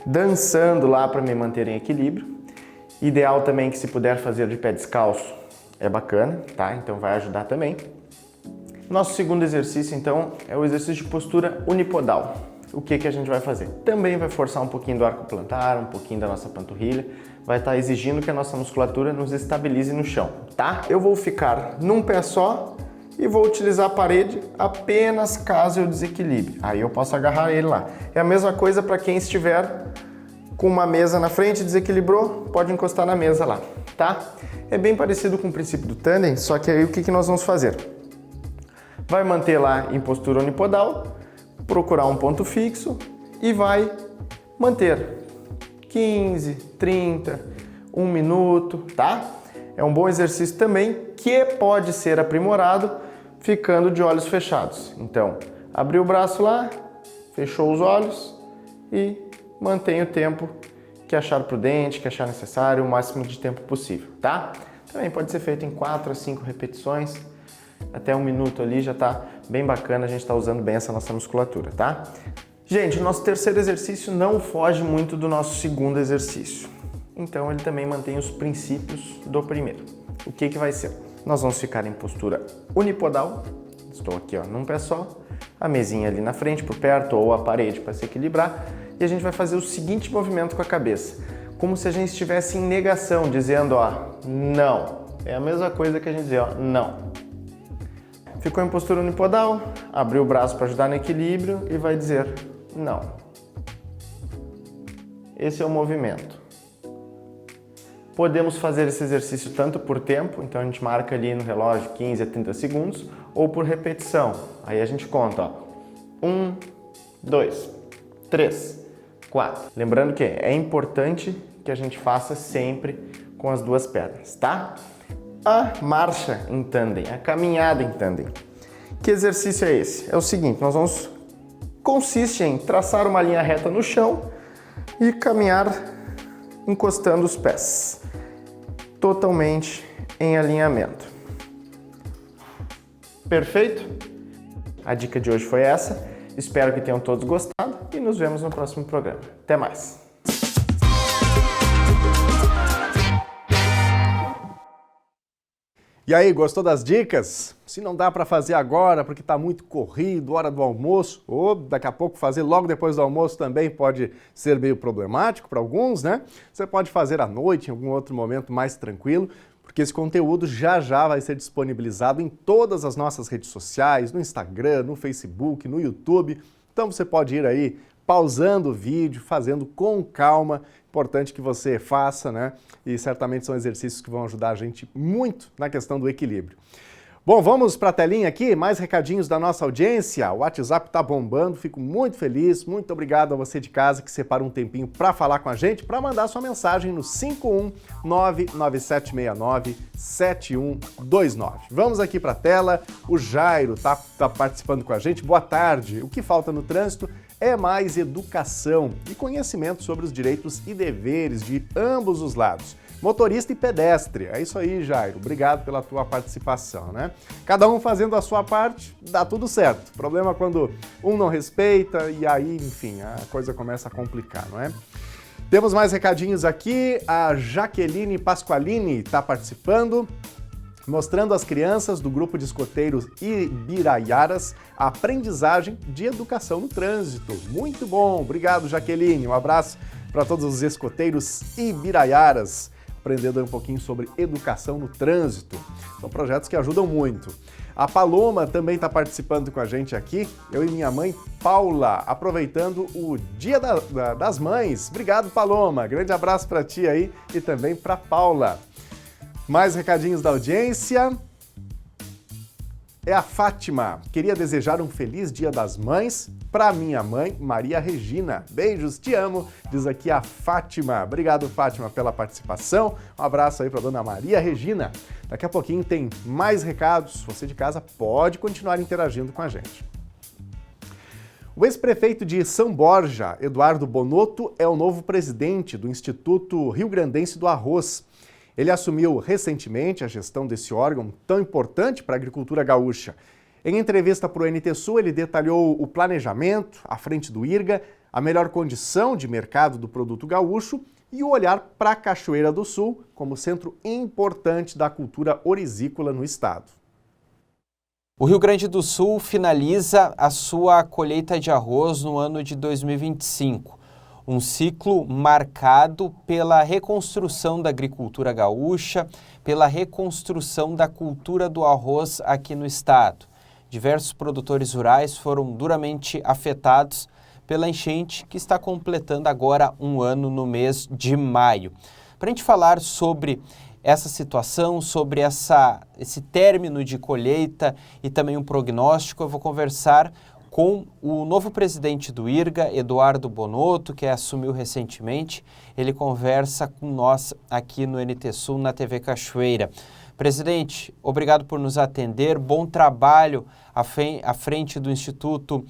dançando lá para me manter em equilíbrio. Ideal também que se puder fazer de pé descalço é bacana, tá? Então vai ajudar também. Nosso segundo exercício, então, é o exercício de postura unipodal. O que a gente vai fazer? Também vai forçar um pouquinho do arco plantar, um pouquinho da nossa panturrilha. Vai estar exigindo que a nossa musculatura nos estabilize no chão, tá? Eu vou ficar num pé só e vou utilizar a parede apenas caso eu desequilibre. Aí eu posso agarrar ele lá. É a mesma coisa para quem estiver com uma mesa na frente, desequilibrou, pode encostar na mesa lá, tá? É bem parecido com o princípio do tandem, só que aí o que nós vamos fazer? Vai manter lá em postura unipodal, procurar um ponto fixo e vai manter 15, 30, 1 minuto, tá? É um bom exercício também que pode ser aprimorado ficando de olhos fechados. Então, abriu o braço lá, fechou os olhos e mantém o tempo que achar prudente, que achar necessário, o máximo de tempo possível, tá? Também pode ser feito em 4 a 5 repetições, até 1 minuto ali já tá bem bacana, a gente tá usando bem essa nossa musculatura, tá? Gente, o nosso terceiro exercício não foge muito do nosso segundo exercício. Então ele também mantém os princípios do primeiro. O que vai ser? Nós vamos ficar em postura unipodal, estou aqui ó, num pé só, a mesinha ali na frente, por perto, ou a parede para se equilibrar, e a gente vai fazer o seguinte movimento com a cabeça, como se a gente estivesse em negação, dizendo ó, não. É a mesma coisa que a gente dizer ó, não. Ficou em postura unipodal, abriu o braço para ajudar no equilíbrio e vai dizer não. Esse é o movimento. Podemos fazer esse exercício tanto por tempo, então a gente marca ali no relógio 15 a 30 segundos, ou por repetição. Aí a gente conta, ó, 1, 2, 3, 4. Lembrando que é importante que a gente faça sempre com as duas pernas, tá? A marcha em tandem, a caminhada em tandem. Que exercício é esse? É o seguinte, consiste em traçar uma linha reta no chão e caminhar encostando os pés, totalmente em alinhamento. Perfeito? A dica de hoje foi essa. Espero que tenham todos gostado e nos vemos no próximo programa. Até mais! E aí, gostou das dicas? Se não dá para fazer agora porque está muito corrido, hora do almoço, ou daqui a pouco fazer logo depois do almoço também pode ser meio problemático para alguns, né? Você pode fazer à noite, em algum outro momento mais tranquilo, porque esse conteúdo já vai ser disponibilizado em todas as nossas redes sociais, no Instagram, no Facebook, no YouTube. Então você pode ir aí pausando o vídeo, fazendo com calma. Importante que você faça, né? E certamente são exercícios que vão ajudar a gente muito na questão do equilíbrio. Bom, vamos para a telinha aqui, mais recadinhos da nossa audiência. O WhatsApp está bombando, fico muito feliz. Muito obrigado a você de casa que separa um tempinho para falar com a gente, para mandar sua mensagem no 51997697129. Vamos aqui para a tela. O Jairo tá participando com a gente. Boa tarde. O que falta no trânsito é mais educação e conhecimento sobre os direitos e deveres de ambos os lados, motorista e pedestre. É isso aí, Jairo. Obrigado pela tua participação, né? Cada um fazendo a sua parte, dá tudo certo. O problema é quando um não respeita e aí, enfim, a coisa começa a complicar, não é? Temos mais recadinhos aqui. A Jaqueline Pasqualini está participando, mostrando às crianças do grupo de escoteiros Ibiraiaras a aprendizagem de educação no trânsito. Muito bom, obrigado Jaqueline, um abraço para todos os escoteiros Ibiraiaras, aprendendo um pouquinho sobre educação no trânsito. São projetos que ajudam muito. A Paloma também está participando com a gente aqui, eu e minha mãe Paula, aproveitando o Dia das Mães. Obrigado, Paloma, grande abraço para ti aí e também para Paula. Mais recadinhos da audiência. É a Fátima. Queria desejar um feliz Dia das Mães para minha mãe, Maria Regina. Beijos, te amo, diz aqui a Fátima. Obrigado, Fátima, pela participação. Um abraço aí para dona Maria Regina. Daqui a pouquinho tem mais recados. Você de casa pode continuar interagindo com a gente. O ex-prefeito de São Borja, Eduardo Bonotto, é o novo presidente do Instituto Rio-Grandense do Arroz. Ele assumiu recentemente a gestão desse órgão tão importante para a agricultura gaúcha. Em entrevista para o NT Sul, ele detalhou o planejamento à frente do IRGA, a melhor condição de mercado do produto gaúcho e o olhar para a Cachoeira do Sul como centro importante da cultura orizícola no estado. O Rio Grande do Sul finaliza a sua colheita de arroz no ano de 2025, um ciclo marcado pela reconstrução da agricultura gaúcha, pela reconstrução da cultura do arroz aqui no estado. Diversos produtores rurais foram duramente afetados pela enchente que está completando agora um ano no mês de maio. Para a gente falar sobre essa situação, sobre esse término de colheita e também um prognóstico, eu vou conversar com o novo presidente do IRGA, Eduardo Bonotto, que assumiu recentemente. Ele conversa com nós aqui no NT Sul, na TV Cachoeira. Presidente, obrigado por nos atender. Bom trabalho à frente do Instituto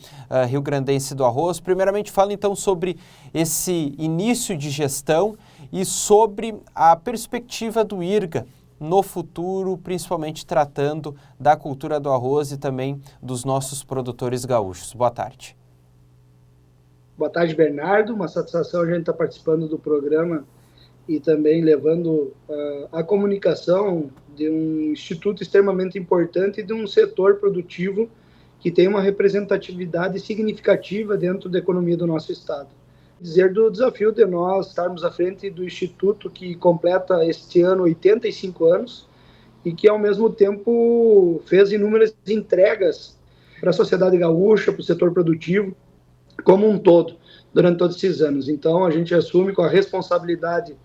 Rio-Grandense do Arroz. Primeiramente, fala então sobre esse início de gestão e sobre a perspectiva do IRGA no futuro, principalmente tratando da cultura do arroz e também dos nossos produtores gaúchos. Boa tarde. Boa tarde, Bernardo. Uma satisfação a gente estar participando do programa e também levando a comunicação de um instituto extremamente importante e de um setor produtivo que tem uma representatividade significativa dentro da economia do nosso estado. Dizer do desafio de nós estarmos à frente do instituto que completa este ano 85 anos e que, ao mesmo tempo, fez inúmeras entregas para a sociedade gaúcha, para o setor produtivo, como um todo, durante todos esses anos. Então, a gente assume com a responsabilidade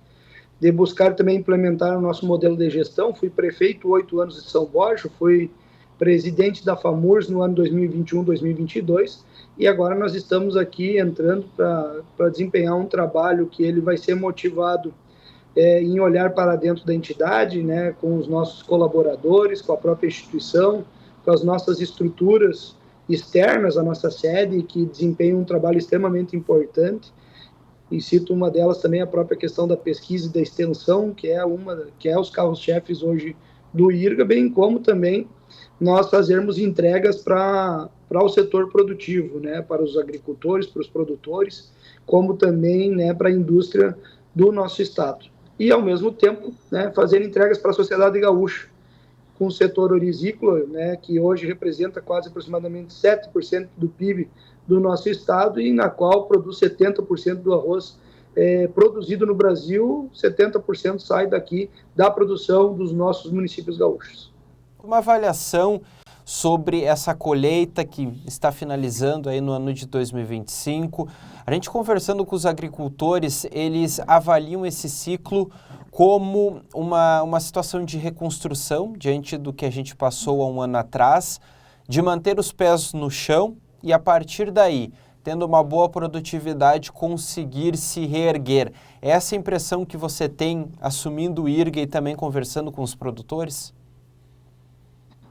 de buscar também implementar o nosso modelo de gestão. Fui prefeito 8 anos de São Borja, fui presidente da FAMURS no ano 2021-2022, e agora nós estamos aqui entrando para desempenhar um trabalho que ele vai ser motivado em olhar para dentro da entidade, né, com os nossos colaboradores, com a própria instituição, com as nossas estruturas externas à nossa sede, que desempenham um trabalho extremamente importante. E cito uma delas também, a própria questão da pesquisa e da extensão, que é os carros-chefes hoje do IRGA, bem como também nós fazermos entregas para o setor produtivo, né, para os agricultores, para os produtores, como também, né, para a indústria do nosso estado. E, ao mesmo tempo, né, fazer entregas para a sociedade gaúcha, com o setor orizícola, né, que hoje representa quase aproximadamente 7% do PIB do nosso estado e na qual produz 70% do arroz produzido no Brasil, 70% sai daqui da produção dos nossos municípios gaúchos. Uma avaliação sobre essa colheita que está finalizando aí no ano de 2025. A gente conversando com os agricultores, eles avaliam esse ciclo como uma situação de reconstrução diante do que a gente passou há um ano atrás, de manter os pés no chão e a partir daí, tendo uma boa produtividade, conseguir se reerguer. É essa a impressão que você tem assumindo o IRGA e também conversando com os produtores?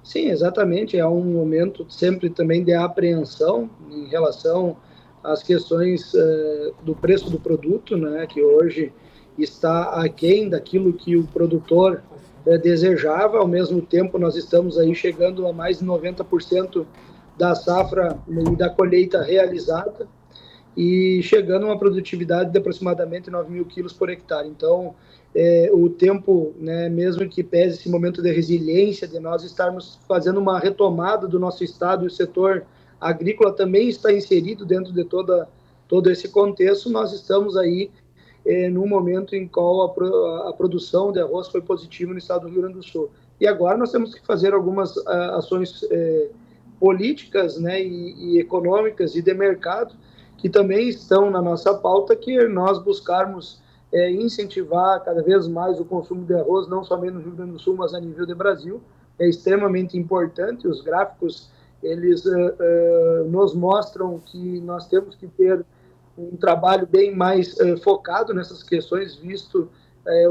Sim, exatamente. É um momento sempre também de apreensão em relação às questões do preço do produto, né, que hoje está aquém daquilo que o produtor desejava. Ao mesmo tempo, nós estamos aí chegando a mais de 90% da safra e da colheita realizada e chegando a uma produtividade de aproximadamente 9 mil quilos por hectare. Então, o tempo, né, mesmo que pese esse momento de resiliência, de nós estarmos fazendo uma retomada do nosso estado, e o setor agrícola também está inserido dentro de todo esse contexto, nós estamos aí num momento em qual a produção de arroz foi positiva no estado do Rio Grande do Sul. E agora nós temos que fazer algumas ações políticas, né, e econômicas e de mercado, que também estão na nossa pauta, que nós buscarmos incentivar cada vez mais o consumo de arroz, não somente no Rio Grande do Sul, mas a nível de Brasil. É extremamente importante. Os gráficos, eles nos mostram que nós temos que ter um trabalho bem mais focado nessas questões, visto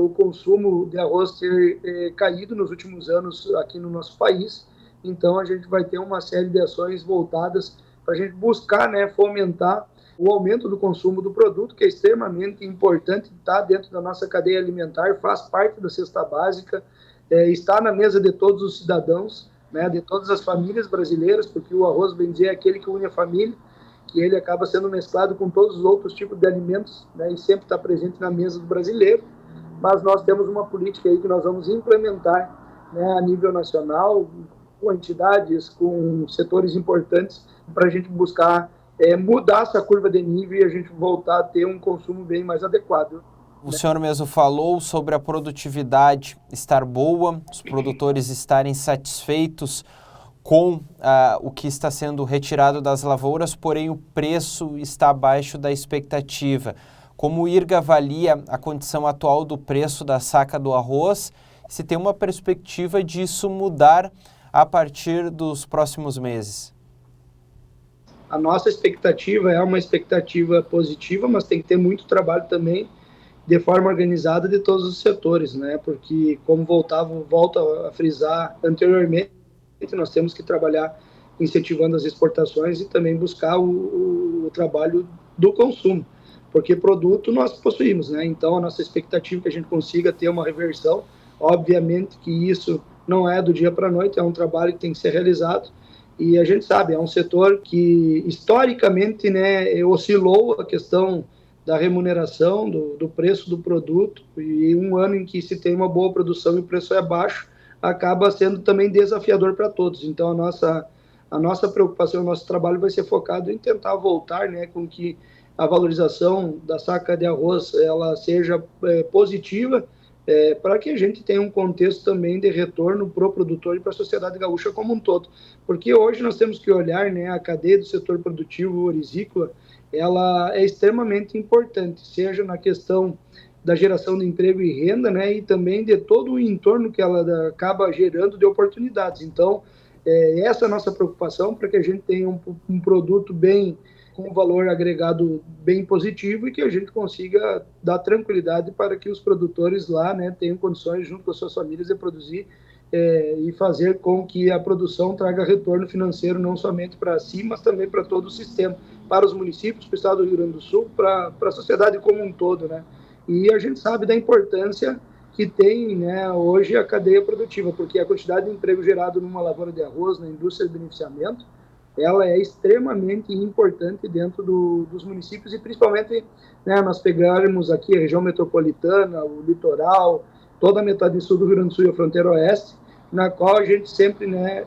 o consumo de arroz ter caído nos últimos anos aqui no nosso país. Então, a gente vai ter uma série de ações voltadas para a gente buscar, né, fomentar o aumento do consumo do produto, que é extremamente importante, está dentro da nossa cadeia alimentar, faz parte da cesta básica, está na mesa de todos os cidadãos, né, de todas as famílias brasileiras, porque o arroz, bem dizer, é aquele que une a família, que ele acaba sendo mesclado com todos os outros tipos de alimentos, né, e sempre está presente na mesa do brasileiro. Mas nós temos uma política aí que nós vamos implementar, né, a nível nacional, com entidades, com setores importantes, para a gente buscar mudar essa curva de nível e a gente voltar a ter um consumo bem mais adequado. O senhor mesmo falou sobre a produtividade estar boa, os produtores estarem satisfeitos com o que está sendo retirado das lavouras, porém o preço está abaixo da expectativa. Como o IRGA avalia a condição atual do preço da saca do arroz, se tem uma perspectiva disso mudar a partir dos próximos meses? A nossa expectativa é uma expectativa positiva, mas tem que ter muito trabalho também de forma organizada de todos os setores, né? Porque, como volto a frisar anteriormente, nós temos que trabalhar incentivando as exportações e também buscar o trabalho do consumo, porque produto nós possuímos, né? Então, a nossa expectativa é que a gente consiga ter uma reversão. Obviamente que isso não é do dia para a noite, é um trabalho que tem que ser realizado. E a gente sabe, é um setor que historicamente, né, oscilou a questão da remuneração, do preço do produto, e um ano em que se tem uma boa produção e o preço é baixo, acaba sendo também desafiador para todos. Então a nossa preocupação, o nosso trabalho vai ser focado em tentar voltar, né, com que a valorização da saca de arroz ela seja positiva, para que a gente tenha um contexto também de retorno para o produtor e para a sociedade gaúcha como um todo. Porque hoje nós temos que olhar, né, a cadeia do setor produtivo orizícola, ela é extremamente importante, seja na questão da geração de emprego e renda, né, e também de todo o entorno que ela acaba gerando de oportunidades. Então, essa é a nossa preocupação, para que a gente tenha um produto bem com um valor agregado bem positivo e que a gente consiga dar tranquilidade para que os produtores lá, né, tenham condições, junto com as suas famílias, de produzir e fazer com que a produção traga retorno financeiro não somente para si, mas também para todo o sistema, para os municípios, para o estado do Rio Grande do Sul, para a sociedade como um todo, né? E a gente sabe da importância que tem, né, hoje a cadeia produtiva, porque a quantidade de emprego gerado numa lavoura de arroz, na indústria de beneficiamento, ela é extremamente importante dentro dos municípios e principalmente, né, nós pegarmos aqui a região metropolitana, o litoral, toda a metade sul do Rio Grande do Sul e a fronteira oeste, na qual a gente sempre, né,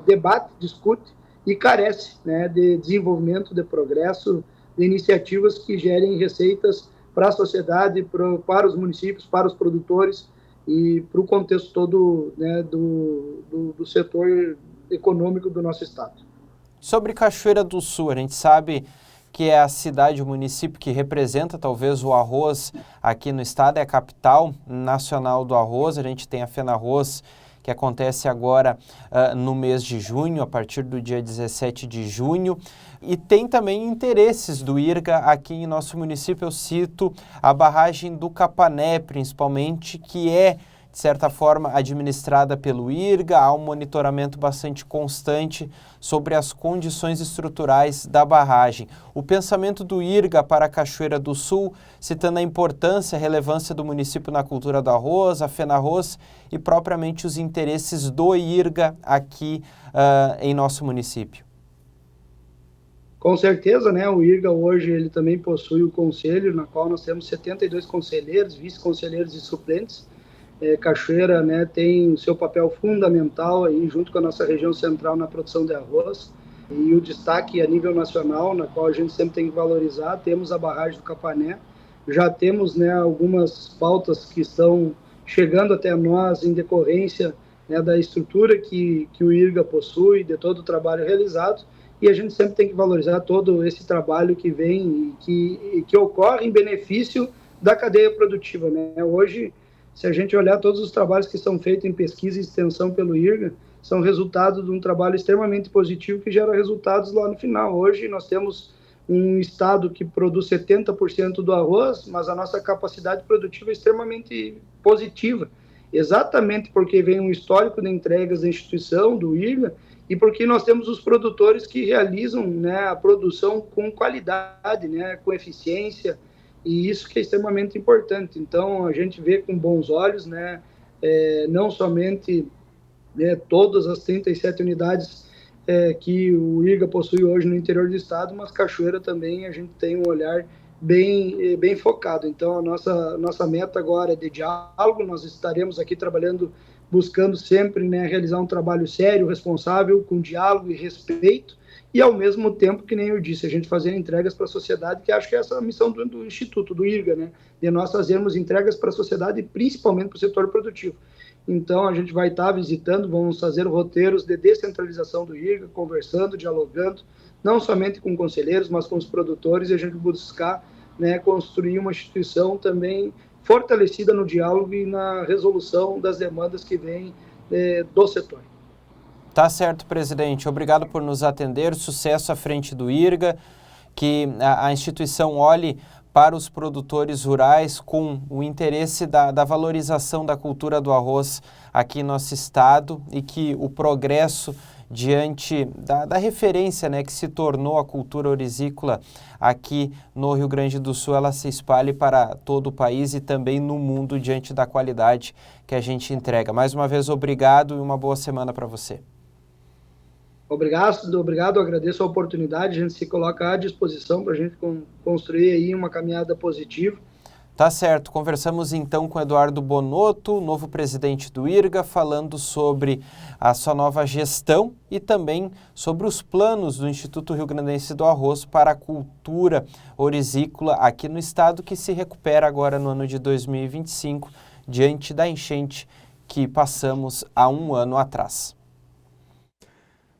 debate, discute e carece, né, de desenvolvimento, de progresso, de iniciativas que gerem receitas para a sociedade, para os municípios, para os produtores e para o contexto todo, né, do setor econômico do nosso estado. Sobre Cachoeira do Sul, a gente sabe que é a cidade, o município que representa talvez o arroz aqui no estado, é a capital nacional do arroz. A gente tem a FENARROZ, que acontece agora no mês de junho, a partir do dia 17 de junho. E tem também interesses do IRGA aqui em nosso município. Eu cito a barragem do Capané, principalmente, que é, de certa forma, administrada pelo IRGA. Há um monitoramento bastante constante sobre as condições estruturais da barragem. O pensamento do IRGA para a Cachoeira do Sul, citando a importância e a relevância do município na cultura do arroz, a FENARROZ e propriamente os interesses do IRGA aqui em nosso município. Com certeza, né, o IRGA hoje ele também possui o conselho, na qual nós temos 72 conselheiros, vice-conselheiros e suplentes. Cachoeira, né, tem o seu papel fundamental aí, junto com a nossa região central na produção de arroz, e o destaque a nível nacional, na qual a gente sempre tem que valorizar. Temos a barragem do Capané, já temos, né, algumas pautas que estão chegando até nós em decorrência, né, da estrutura que o IRGA possui, de todo o trabalho realizado, e a gente sempre tem que valorizar todo esse trabalho que vem e que ocorre em benefício da cadeia produtiva, né? Hoje, se a gente olhar todos os trabalhos que são feitos em pesquisa e extensão pelo IRGA, são resultado de um trabalho extremamente positivo que gera resultados lá no final. Hoje nós temos um estado que produz 70% do arroz, mas a nossa capacidade produtiva é extremamente positiva, exatamente porque vem um histórico de entregas da instituição, do IRGA, e porque nós temos os produtores que realizam, né, a produção com qualidade, né, com eficiência, e isso que é extremamente importante. Então, a gente vê com bons olhos, né, não somente, né, todas as 37 unidades que o IRGA possui hoje no interior do estado, mas Cachoeira também a gente tem um olhar bem focado. Então, a nossa meta agora é de diálogo, nós estaremos aqui trabalhando, buscando sempre, né, realizar um trabalho sério, responsável, com diálogo e respeito, e ao mesmo tempo, que nem eu disse, a gente fazer entregas para a sociedade, que acho que é essa a missão do Instituto, do IRGA, né, de nós fazermos entregas para a sociedade, principalmente para o setor produtivo. Então, a gente vai estar visitando, vamos fazer roteiros de descentralização do IRGA, conversando, dialogando, não somente com conselheiros, mas com os produtores, e a gente buscar, né, construir uma instituição também fortalecida no diálogo e na resolução das demandas que vêm do setor. Tá certo, presidente. Obrigado por nos atender. Sucesso à frente do IRGA, que a instituição olhe para os produtores rurais com o interesse da valorização da cultura do arroz aqui em nosso estado e que o progresso diante da referência, né, que se tornou a cultura orizícola aqui no Rio Grande do Sul, ela se espalhe para todo o país e também no mundo diante da qualidade que a gente entrega. Mais uma vez, obrigado e uma boa semana para você. Obrigado, agradeço a oportunidade, a gente se coloca à disposição para a gente construir aí uma caminhada positiva. Tá certo, conversamos então com Eduardo Bonotto, novo presidente do IRGA, falando sobre a sua nova gestão e também sobre os planos do Instituto Rio Grandense do Arroz para a cultura orizícola aqui no estado, que se recupera agora no ano de 2025, diante da enchente que passamos há um ano atrás.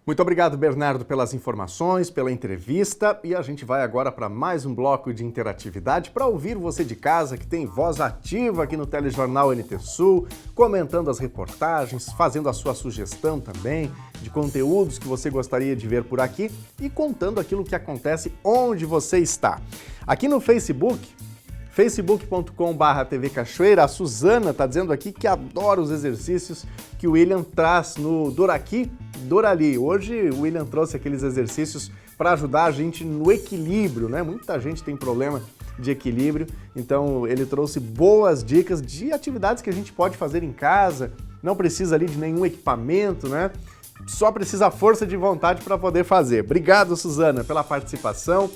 Muito obrigado, Bernardo, pelas informações, pela entrevista, e a gente vai agora para mais um bloco de interatividade para ouvir você de casa que tem voz ativa aqui no Telejornal NT Sul, comentando as reportagens, fazendo a sua sugestão também de conteúdos que você gostaria de ver por aqui e contando aquilo que acontece onde você está. Aqui no Facebook, facebook.com/TV Cachoeira, a Suzana está dizendo aqui que adora os exercícios que o William traz no Doraqui, Dorali. Hoje o William trouxe aqueles exercícios para ajudar a gente no equilíbrio, né? Muita gente tem problema de equilíbrio, então ele trouxe boas dicas de atividades que a gente pode fazer em casa, não precisa ali de nenhum equipamento, né? Só precisa força de vontade para poder fazer. Obrigado, Suzana, pela participação.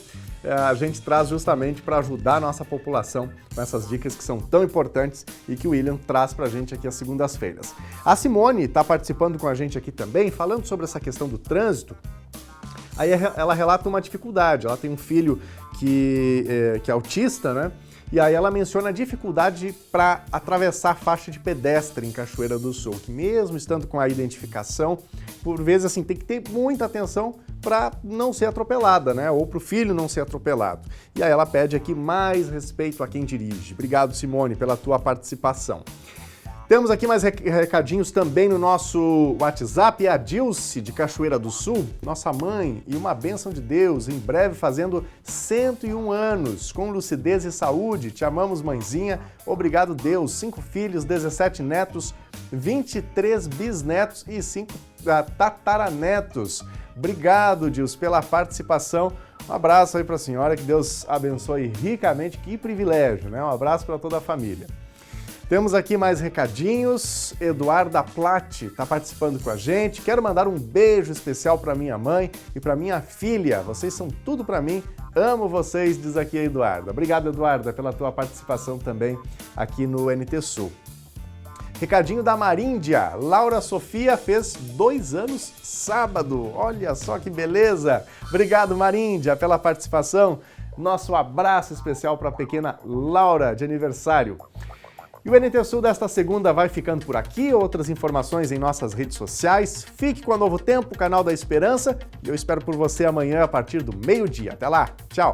A gente traz justamente para ajudar a nossa população com essas dicas que são tão importantes e que o William traz para a gente aqui às segundas-feiras. A Simone está participando com a gente aqui também, falando sobre essa questão do trânsito. Aí ela relata uma dificuldade, ela tem um filho que é autista, né? E aí ela menciona a dificuldade para atravessar a faixa de pedestre em Cachoeira do Sul, que mesmo estando com a identificação, por vezes assim, tem que ter muita atenção para não ser atropelada, né? Ou para o filho não ser atropelado. E aí ela pede aqui mais respeito a quem dirige. Obrigado, Simone, pela tua participação. Temos aqui mais recadinhos também no nosso WhatsApp. A Dilce, de Cachoeira do Sul, nossa mãe e uma bênção de Deus, em breve fazendo 101 anos, com lucidez e saúde. Te amamos, mãezinha. Obrigado, Deus. 5 filhos, 17 netos, 23 bisnetos e 5 tataranetos. Obrigado, Dilce, pela participação. Um abraço aí para a senhora, que Deus abençoe ricamente. Que privilégio, né? Um abraço para toda a família. Temos aqui mais recadinhos. Eduarda Platti está participando com a gente. Quero mandar um beijo especial para minha mãe e para minha filha. Vocês são tudo para mim. Amo vocês, diz aqui a Eduarda. Obrigado, Eduarda, pela tua participação também aqui no NT Sul. Recadinho da Maríndia. Laura Sofia fez 2 anos sábado. Olha só que beleza. Obrigado, Maríndia, pela participação. Nosso abraço especial para a pequena Laura, de aniversário. E o NT Sul desta segunda vai ficando por aqui. Outras informações em nossas redes sociais. Fique com a Novo Tempo, canal da Esperança. E eu espero por você amanhã a partir do meio-dia. Até lá. Tchau.